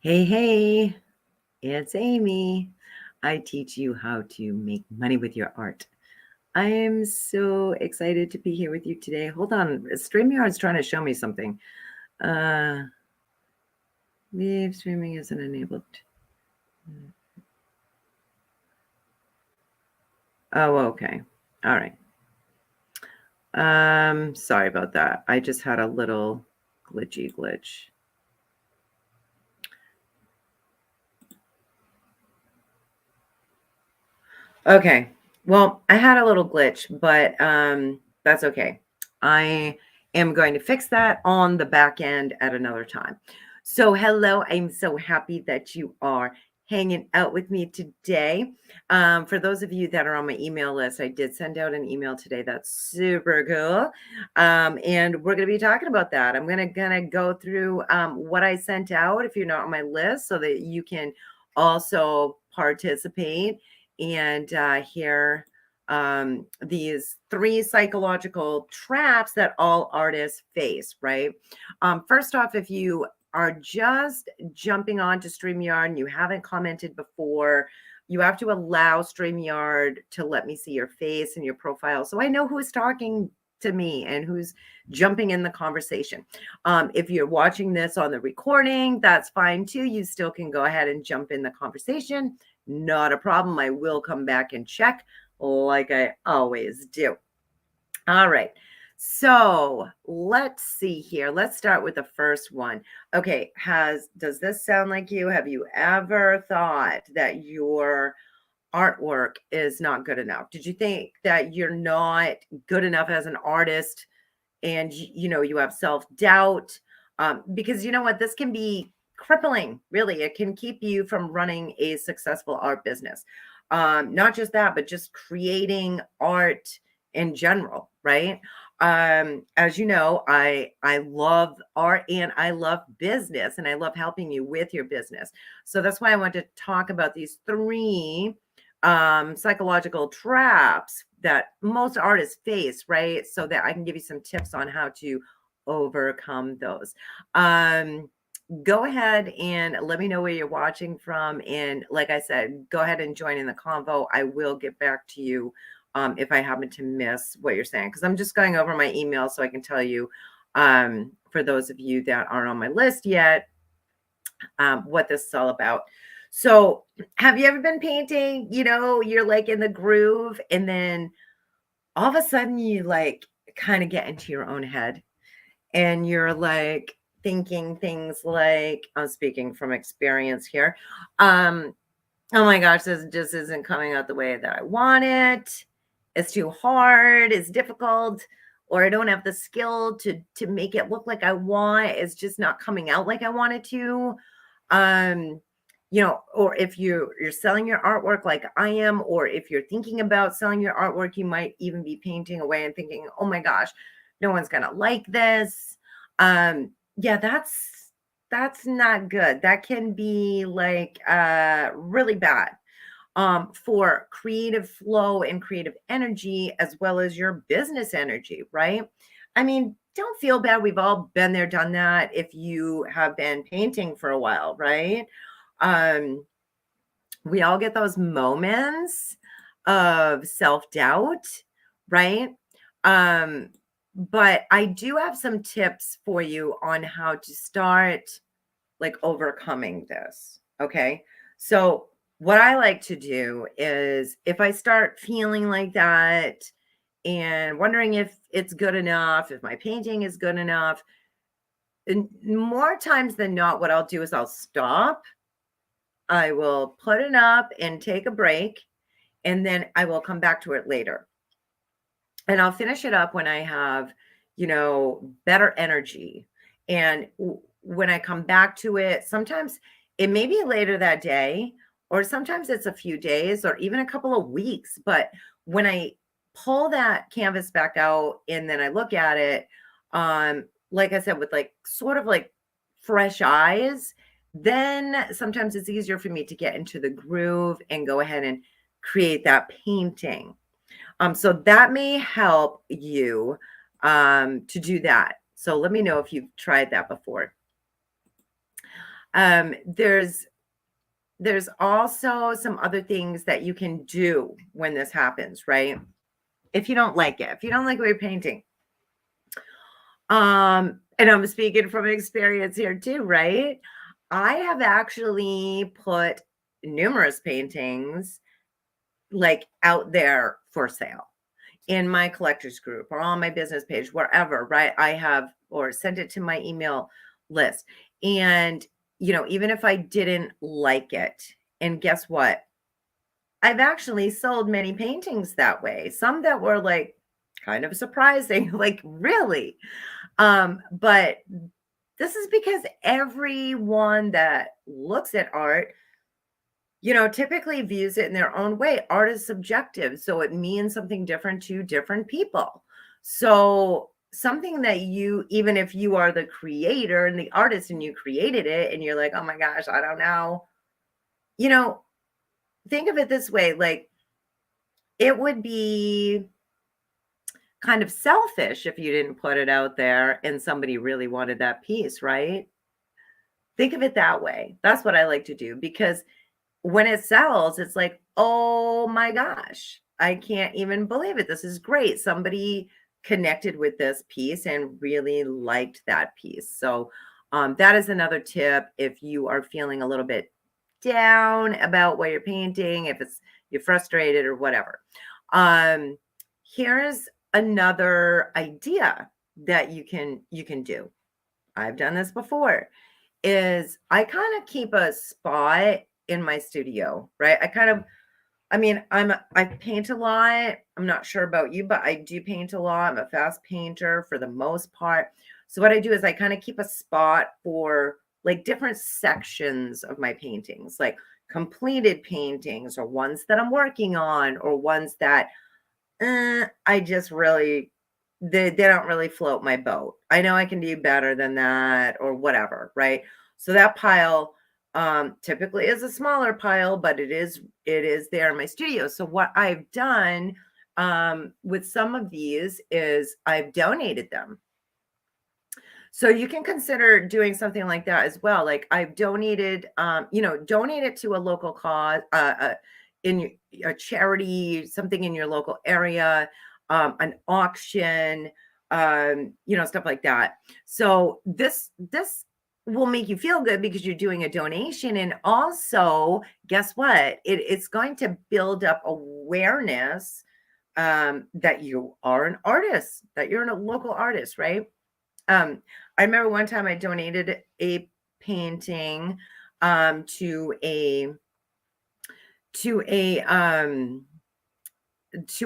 Hey, hey, it's Amy. I teach you how to make money with your art. I am so excited to be here with you today. Hold on, StreamYard's trying to show me something. Live streaming isn't enabled. Oh, okay. All right. Sorry about that. I just had a little glitch. Okay. Well, I had a little glitch, but that's okay. I am going to fix that on the back end at another time. So, hello. I'm so happy that you are hanging out with me today. For those of you that are on my email list, I did send out an email today. That's super cool. And we're going to be talking about that. I'm going to go through what I sent out if you're not on my list so that you can also participate and hear these 3 psychological traps that all artists face, right? First off, if you are just jumping onto StreamYard and you haven't commented before, you have to allow StreamYard to let me see your face and your profile so I know who's talking to me and who's jumping in the conversation. If you're watching this on the recording, that's fine too. You still can go ahead and jump in the conversation. Not a problem. I will come back and check like I always do. All right. So let's see here. Let's start with the first one. Okay. Does this sound like you? Have you ever thought that your artwork is not good enough? Did you think that you're not good enough as an artist and you have self-doubt? Because you know what, this can be crippling. Really, it can keep you from running a successful art business. Not just that, but just creating art in general, right? As you know, I love art and I love business, and I love helping you with your business. So that's why I want to talk about these 3 psychological traps that most artists face, right? So that I can give you some tips on how to overcome those. Go ahead and let me know where you're watching from. And like I said, go ahead and join in the convo. I will get back to you if I happen to miss what you're saying, because I'm just going over my email so I can tell you, for those of you that aren't on my list yet, what this is all about. So, have you ever been painting? You're like in the groove, and then all of a sudden you like kind of get into your own head, and you're like thinking things like, I'm speaking from experience here. Oh my gosh, this just isn't coming out the way that I want it. It's too hard, it's difficult, or I don't have the skill to make it look like I want. It's just not coming out like I want it to. Um, or if you're selling your artwork like I am, or if you're thinking about selling your artwork, you might even be painting away and thinking, oh my gosh, no one's gonna like this. Yeah, that's not good. That can be like really bad for creative flow and creative energy, as well as your business energy, right? I mean, don't feel bad. We've all been there, done that if you have been painting for a while, right? Um, we all get those moments of self-doubt, right? Um, but I do have some tips for you on how to start like overcoming this. Okay. So, what I like to do is if I start feeling like that and wondering if it's good enough, if my painting is good enough, and more times than not, what I'll do is I'll stop. I will put it up and take a break, and then I will come back to it later. And I'll finish it up when I have, better energy. And when I come back to it, sometimes it may be later that day, or sometimes it's a few days or even a couple of weeks. But when I pull that canvas back out and then I look at it, like I said, with like sort of like fresh eyes, then sometimes it's easier for me to get into the groove and go ahead and create that painting. So that may help you to do that. So let me know if you've tried that before. There's also some other things that you can do when this happens, right? If you don't like it, if you don't like what you're painting, and I'm speaking from experience here too, right? I have actually put numerous paintings like out there for sale in my collectors group or on my business page, wherever, right? I have or sent it to my email list. And, even if I didn't like it, and guess what? I've actually sold many paintings that way. Some that were like kind of surprising, like really. But this is because everyone that looks at art, typically views it in their own way. Art is subjective, so it means something different to different people. So, something that even if you are the creator and the artist and you created it and you're like, oh my gosh, I don't know, you know, think of it this way, like it would be kind of selfish if you didn't put it out there and somebody really wanted that piece, right? Think of it that way. That's what I like to do because when it sells, it's like, oh my gosh, I can't even believe it. This is great. Somebody connected with this piece and really liked that piece. So, that is another tip if you are feeling a little bit down about what you're painting, if you're frustrated or whatever. Here's another idea that you can do. I've done this before. Is I kind of keep a spot in my studio, right? I paint a lot. I'm not sure about you, but I do paint a lot. I'm a fast painter for the most part. So what I do is I kind of keep a spot for like different sections of my paintings, like completed paintings or ones that I'm working on or ones that I just really they don't really float my boat. I know I can do better than that or whatever, right? So that pile typically is a smaller pile, but it is there in my studio. So what I've done with some of these is I've donated them. So you can consider doing something like that as well. Like I've donated, donate it to a local cause, a charity, something in your local area, an auction, stuff like that. So this will make you feel good because you're doing a donation, and also guess what? It's going to build up awareness that you are an artist, that you're a local artist, right? I remember one time I donated a painting to a to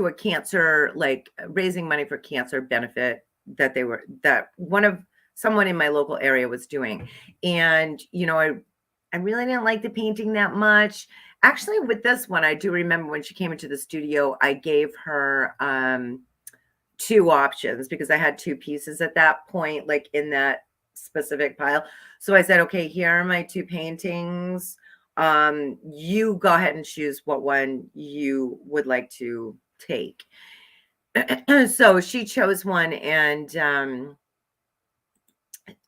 a cancer, like raising money for cancer benefit that someone in my local area was doing. And I really didn't like the painting that much. Actually, with this one, I do remember when she came into the studio, I gave her two options because I had two pieces at that point, like in that specific pile. So I said, okay, here are my two paintings. You go ahead and choose what one you would like to take. So she chose one, and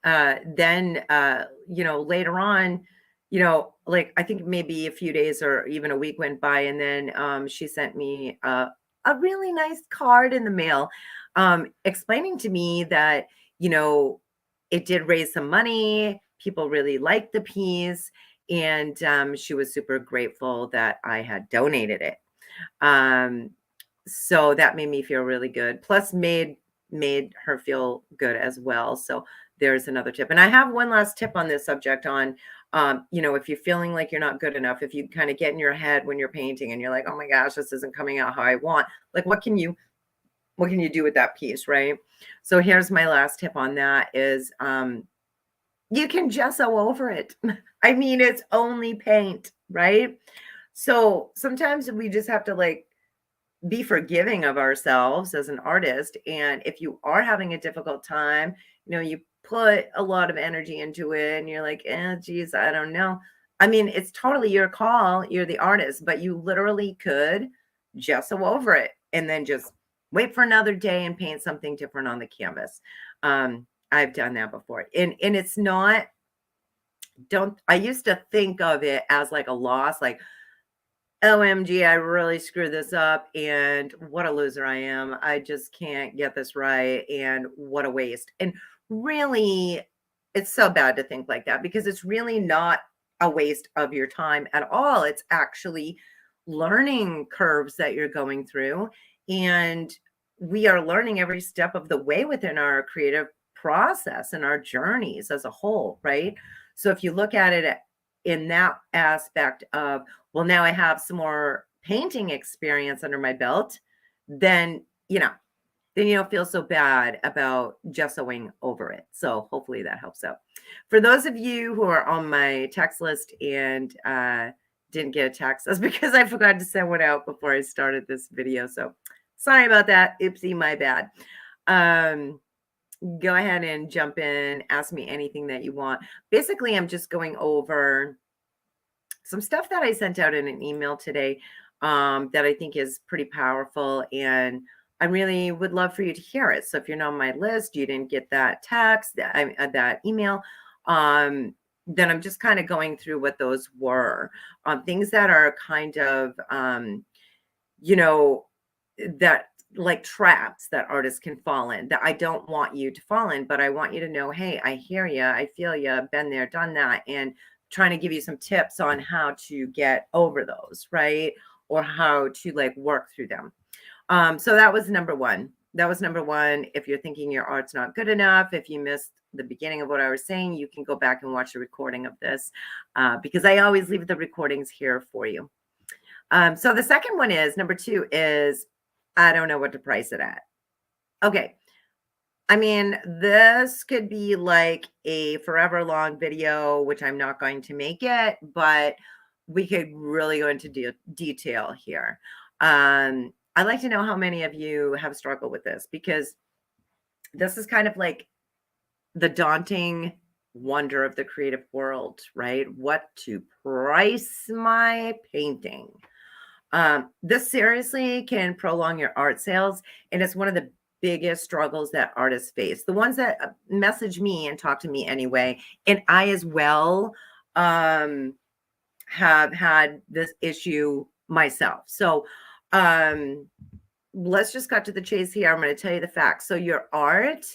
then later on, like I think maybe a few days or even a week went by, and then she sent me a really nice card in the mail, explaining to me that it did raise some money. People really liked the piece, and she was super grateful that I had donated it. So that made me feel really good. Plus, made her feel good as well. So there's another tip. And I have one last tip on this subject on, if you're feeling like you're not good enough, if you kind of get in your head when you're painting and you're like, oh my gosh, this isn't coming out how I want, like, what can you do with that piece, right? So here's my last tip on that is, you can gesso over it. I mean, it's only paint, right? So sometimes we just have to like be forgiving of ourselves as an artist. And if you are having a difficult time, you put a lot of energy into it and you're like, geez, I don't know. I mean, it's totally your call. You're the artist, but you literally could gesso over it and then just wait for another day and paint something different on the canvas. I've done that before. And I used to think of it as like a loss, like, OMG, I really screwed this up and what a loser I am. I just can't get this right and what a waste. And really, it's so bad to think like that because it's really not a waste of your time at all. It's actually learning curves that you're going through. And we are learning every step of the way within our creative process and our journeys as a whole, right? So if you look at it in that aspect of, well, now I have some more painting experience under my belt, then, then you don't feel so bad about gessoing over it. So hopefully that helps out. For those of you who are on my text list and didn't get a text, that's because I forgot to send one out before I started this video. So sorry about that. Oopsie, my bad. Go ahead and jump in, ask me anything that you want. Basically, I'm just going over some stuff that I sent out in an email today that I think is pretty powerful. And I really would love for you to hear it. So if you're not on my list, you didn't get that text, that email, then I'm just kind of going through what those were. Things that are kind of, that like traps that artists can fall in that I don't want you to fall in, but I want you to know, hey, I hear you, I feel you, been there, done that, and trying to give you some tips on how to get over those, right? Or how to like work through them. So that was number one. That was number one. If you're thinking your art's not good enough, if you missed the beginning of what I was saying, you can go back and watch a recording of this because I always leave the recordings here for you. So the second one is, number two is, I don't know what to price it at. Okay. I mean, this could be like a forever long video, which I'm not going to make it, but we could really go into detail here. I'd like to know how many of you have struggled with this because this is kind of like the daunting wonder of the creative world, right? What to price my painting. This seriously can prolong your art sales, and it's one of the biggest struggles that artists face. The ones that message me and talk to me anyway, and I as well have had this issue myself. So let's just cut to the chase here. I'm going to tell you the facts. So your art,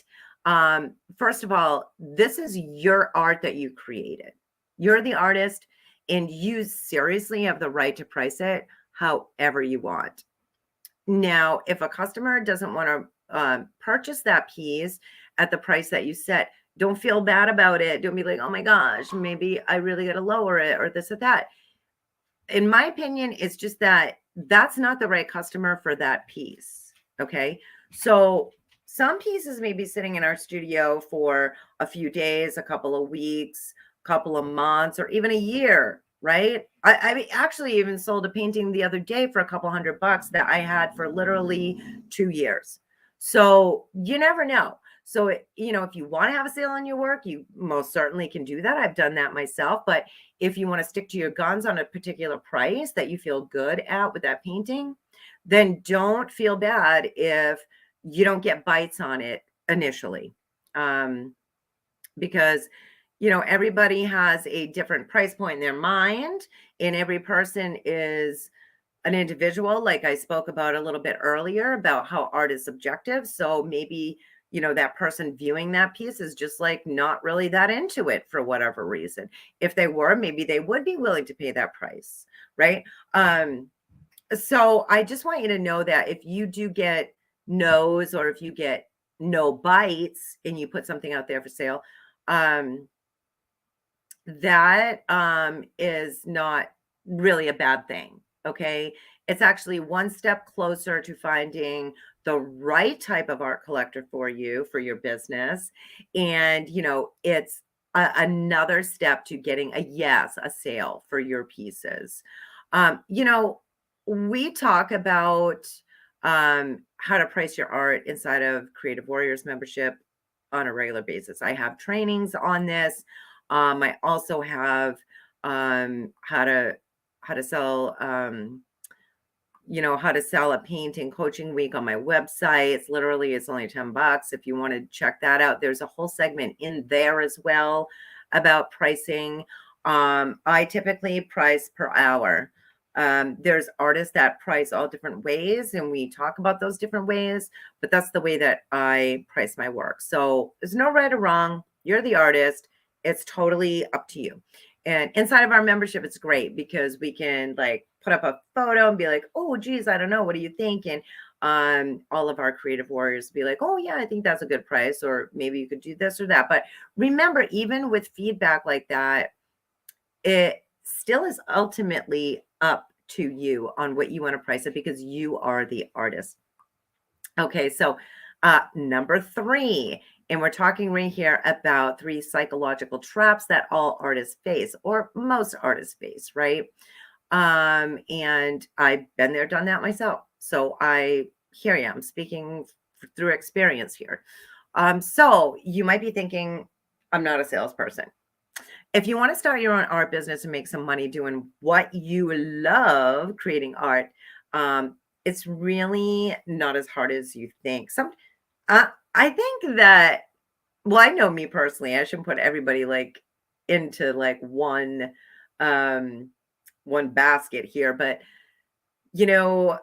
first of all, this is your art that you created. You're the artist, and you seriously have the right to price it however you want. Now, if a customer doesn't want to purchase that piece at the price that you set, don't feel bad about it. Don't be like, oh my gosh, maybe I really got to lower it or this or that. In my opinion, it's just that that's not the right customer for that piece. Okay. So some pieces may be sitting in our studio for a few days, a couple of weeks, a couple of months, or even a year. Right. I actually even sold a painting the other day for a couple $100 that I had for literally 2 years. So you never know. So, if you want to have a sale on your work, you most certainly can do that. I've done that myself. But if you want to stick to your guns on a particular price that you feel good at with that painting, then don't feel bad if you don't get bites on it initially. Because everybody has a different price point in their mind, and every person is an individual, like I spoke about a little bit earlier about how art is subjective. So maybe, that person viewing that piece is just like not really that into it for whatever reason. If they were, maybe they would be willing to pay that price, right? So I just want you to know that if you do get no's, or if you get no bites and you put something out there for sale, that is not really a bad thing. Okay. It's actually one step closer to finding the right type of art collector for you, for your business. And, it's another step to getting a sale for your pieces. We talk about how to price your art inside of Creative Warriors membership on a regular basis. I have trainings on this. I also have how to sell how to sell a painting coaching week on my website. It's only $10 if you want to check that out. There's a whole segment in there as well about pricing. I typically price per hour. There's artists that price all different ways, and we talk about those different ways, but that's the way that I price my work. So there's no right or wrong. You're the artist. It's totally up to you. And inside of our membership, it's great because we can like put up a photo and be like, oh, geez, I don't know. What do you think? And all of our creative warriors be like, oh, yeah, I think that's a good price, or maybe you could do this or that. But remember, even with feedback like that, it still is ultimately up to you on what you want to price it because you are the artist. Okay, so number 3, and we're talking right here about 3 psychological traps that all artists face, or most artists face, right? And I've been there, done that myself. So here I am speaking through experience here. So you might be thinking, I'm not a salesperson. If you want to start your own art business and make some money doing what you love, creating art, it's really not as hard as you think. I think that, well, I know me personally, I shouldn't put everybody like into like one basket here, but you know,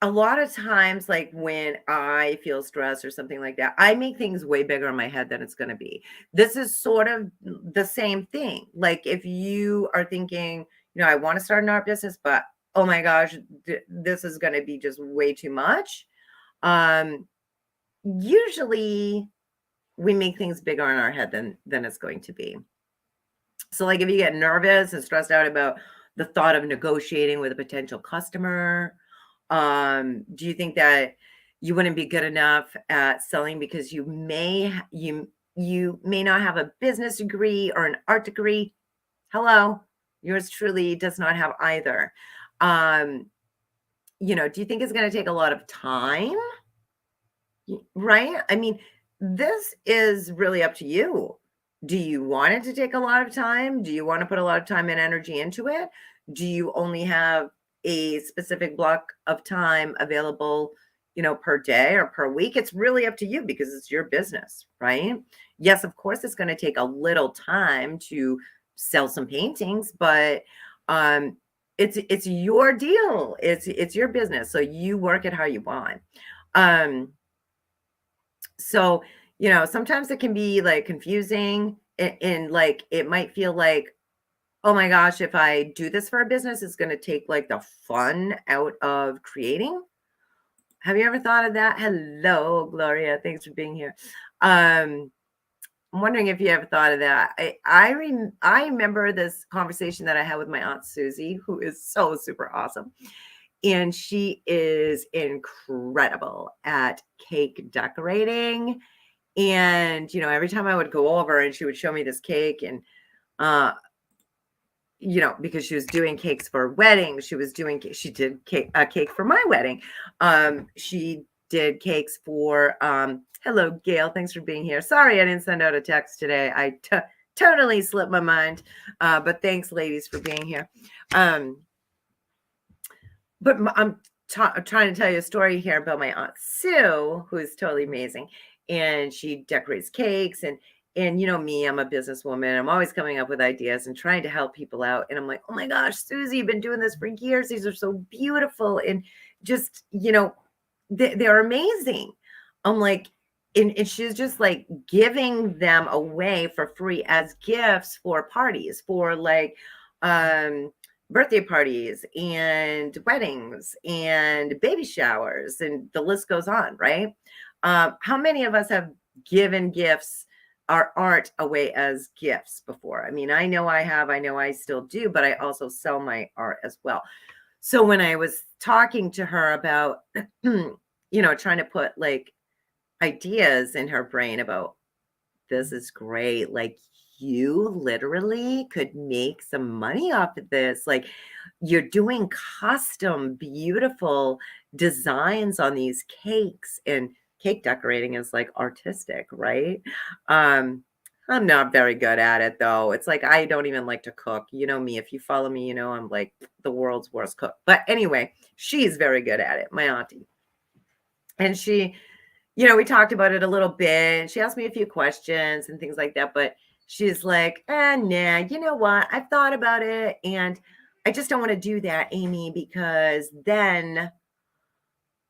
a lot of times, like when I feel stressed or something like that, I make things way bigger in my head than it's going to be. This is sort of the same thing. Like if you are thinking, I want to start an art business, but oh my gosh, this is going to be just way too much. Usually we make things bigger in our head than it's going to be. So like if you get nervous and stressed out about the thought of negotiating with a potential customer, do you think that you wouldn't be good enough at selling because you may not have a business degree or an art degree? Hello, yours truly does not have either. Do you think it's going to take a lot of time? Right? I mean, this is really up to you. Do you want it to take a lot of time? Do you want to put a lot of time and energy into it? Do you only have a specific block of time available, per day or per week? It's really up to you because it's your business, right? Yes, of course, it's going to take a little time to sell some paintings, but it's your deal. It's your business, so you work it how you want. So, sometimes it can be like confusing and like it might feel like, oh my gosh, if I do this for a business, it's going to take like the fun out of creating. Have you ever thought of that? Hello, Gloria. Thanks for being here. I'm wondering if you ever thought of that. I remember this conversation that I had with my Aunt Susie, who is so super awesome. And she is incredible at cake decorating. And, every time I would go over and she would show me this cake and, because she was doing cakes for weddings, she did a cake for my wedding. She did cakes for, hello, Gail. Thanks for being here. Sorry, I didn't send out a text today. I totally slipped my mind. But thanks, ladies, for being here. But I'm trying to tell you a story here about my Aunt Sue, who is totally amazing. And she decorates cakes and me, I'm a businesswoman. I'm always coming up with ideas and trying to help people out. And I'm like, oh my gosh, Susie, you've been doing this for years. These are so beautiful. And just, they're amazing. I'm like, and she's just like giving them away for free as gifts for parties, for like, birthday parties and weddings and baby showers, and the list goes on, right? How many of us have given gifts, our art away as gifts before? I mean, I know I have, I know I still do, but I also sell my art as well. So when I was talking to her about, trying to put like ideas in her brain about this is great, like you literally could make some money off of this. Like you're doing custom, beautiful designs on these cakes, and cake decorating is like artistic, right? I'm not very good at it though. It's like, I don't even like to cook. You know me, if you follow me, I'm like the world's worst cook. But anyway, she's very good at it, my auntie. And she, we talked about it a little bit. She asked me a few questions and things like that, but she's like, nah, you know what? I've thought about it and I just don't want to do that, Amy, because then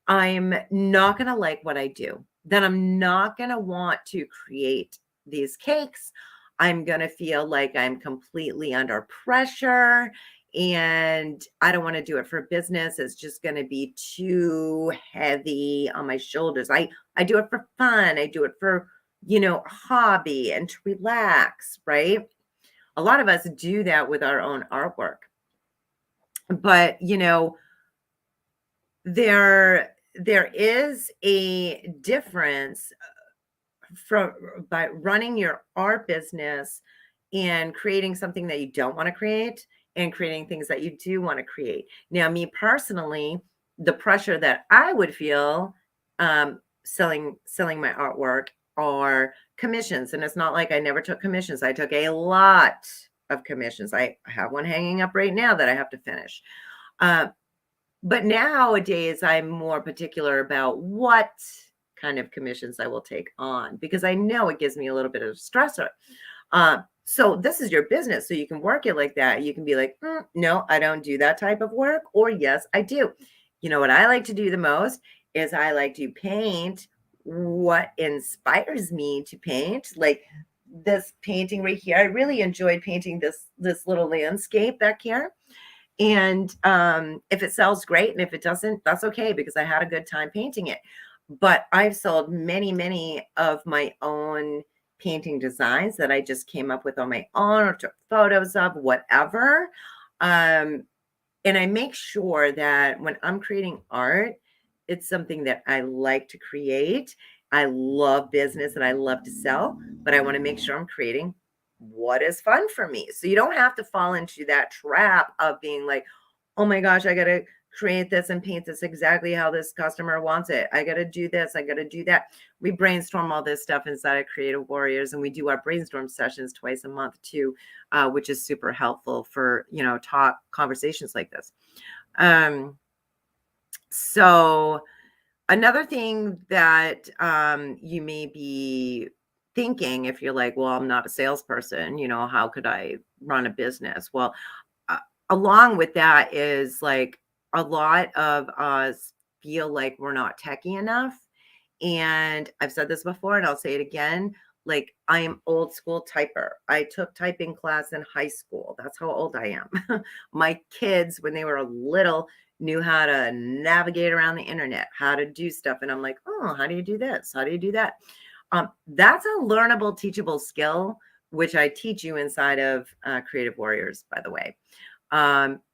I'm not going to like what I do. Then I'm not going to want to create these cakes. I'm going to feel like I'm completely under pressure and I don't want to do it for business. It's just going to be too heavy on my shoulders. I do it for fun. I do it for, a hobby and to relax, right? A lot of us do that with our own artwork. But, there is a difference from by running your art business and creating something that you don't want to create and creating things that you do want to create. Now, me personally, the pressure that I would feel selling my artwork are commissions. And it's not like I never took commissions. I took a lot of commissions. I have one hanging up right now that I have to finish. But nowadays, I'm more particular about what kind of commissions I will take on because I know it gives me a little bit of stressor. So this is your business. So you can work it like that. You can be like, no, I don't do that type of work. Or yes, I do. You know what I like to do the most is I like to paint what inspires me to paint. Like this painting right here. I really enjoyed painting this little landscape back here. And if it sells, great. And if it doesn't, that's okay because I had a good time painting it. But I've sold many, many of my own painting designs that I just came up with on my own or took photos of, whatever. And I make sure that when I'm creating art, it's something that I like to create. I love business and I love to sell, but I want to make sure I'm creating what is fun for me. So you don't have to fall into that trap of being like, oh my gosh, I got to create this and paint this exactly how this customer wants it. I got to do this. I got to do that. We brainstorm all this stuff inside of Creative Warriors, and we do our brainstorm sessions twice a month too, which is super helpful for, talk conversations like this. So another thing that you may be thinking if you're like, well, I'm not a salesperson, how could I run a business? Well, along with that is like a lot of us feel like we're not techie enough. And I've said this before and I'll say it again. Like I am old school typer. I took typing class in high school. That's how old I am. My kids, when they were little, knew how to navigate around the internet, how to do stuff. And I'm like, oh, how do you do this? How do you do that? That's a learnable, teachable skill, which I teach you inside of Creative Warriors, by the way.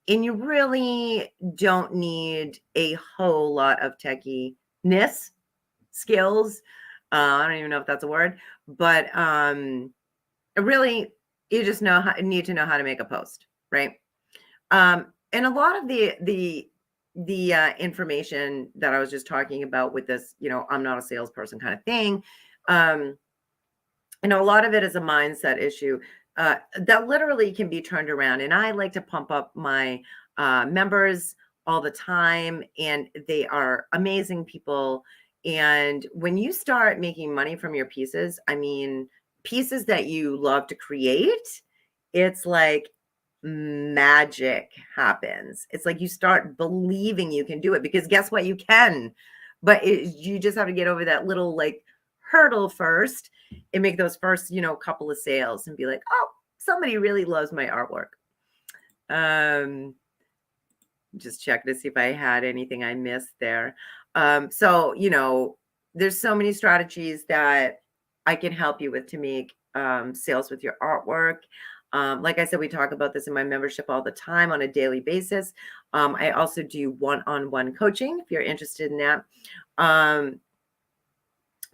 And you really don't need a whole lot of techie-ness skills. I don't even know if that's a word, but really, you just need to know how to make a post, right? And a lot of the information that I was just talking about with this, I'm not a salesperson kind of thing. A lot of it is a mindset issue that literally can be turned around. And I like to pump up my members all the time, and they are amazing people. And when you start making money from your pieces, I mean, pieces that you love to create, it's like magic happens. It's like you start believing you can do it because guess what? You can, but you just have to get over that little like hurdle first and make those first, couple of sales and be like, oh, somebody really loves my artwork. Just check to see if I had anything I missed there. So, there's so many strategies that I can help you with to make sales with your artwork. Like I said, we talk about this in my membership all the time on a daily basis. I also do one-on-one coaching if you're interested in that.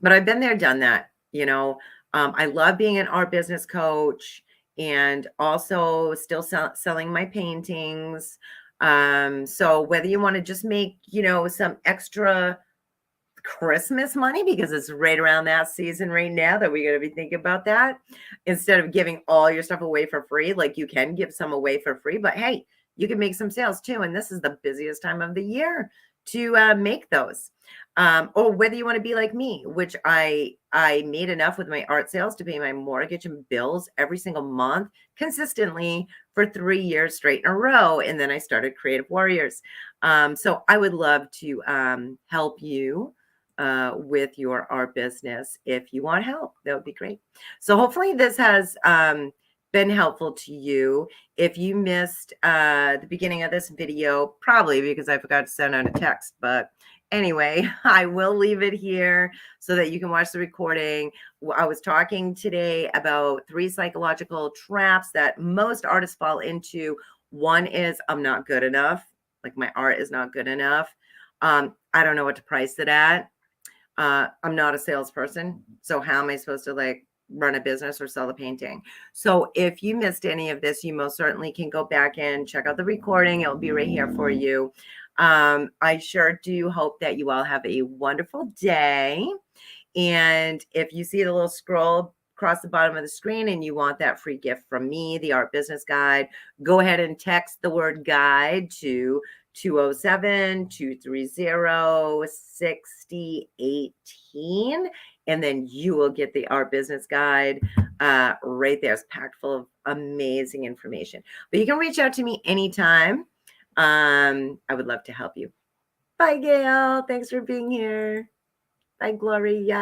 But I've been there, done that. I love being an art business coach and also still selling my paintings. So whether you want to just make, some extra Christmas money because it's right around that season right now that we got to be thinking about that instead of giving all your stuff away for free. Like you can give some away for free, but hey, you can make some sales too. And this is the busiest time of the year to make those. Or whether you want to be like me, which I made enough with my art sales to pay my mortgage and bills every single month consistently for 3 years straight in a row. And then I started Creative Warriors. So I would love to help you with your art business. If you want help, that would be great. So hopefully this has been helpful to you. If you missed the beginning of this video, probably because I forgot to send out a text, but anyway, I will leave it here so that you can watch the recording. I was talking today about 3 psychological traps that most artists fall into. One is I'm not good enough. Like my art is not good enough. I don't know what to price it at. I'm not a salesperson. So how am I supposed to like run a business or sell a painting? So if you missed any of this, you most certainly can go back and check out the recording. It'll be right here for you. I sure do hope that you all have a wonderful day. And if you see the little scroll across the bottom of the screen and you want that free gift from me, the Art Business Guide, go ahead and text the word guide to 207-230-6018. And then you will get the Art Business Guide right there. It's packed full of amazing information. But you can reach out to me anytime. I would love to help you. Bye, Gail. Thanks for being here. Bye, Gloria.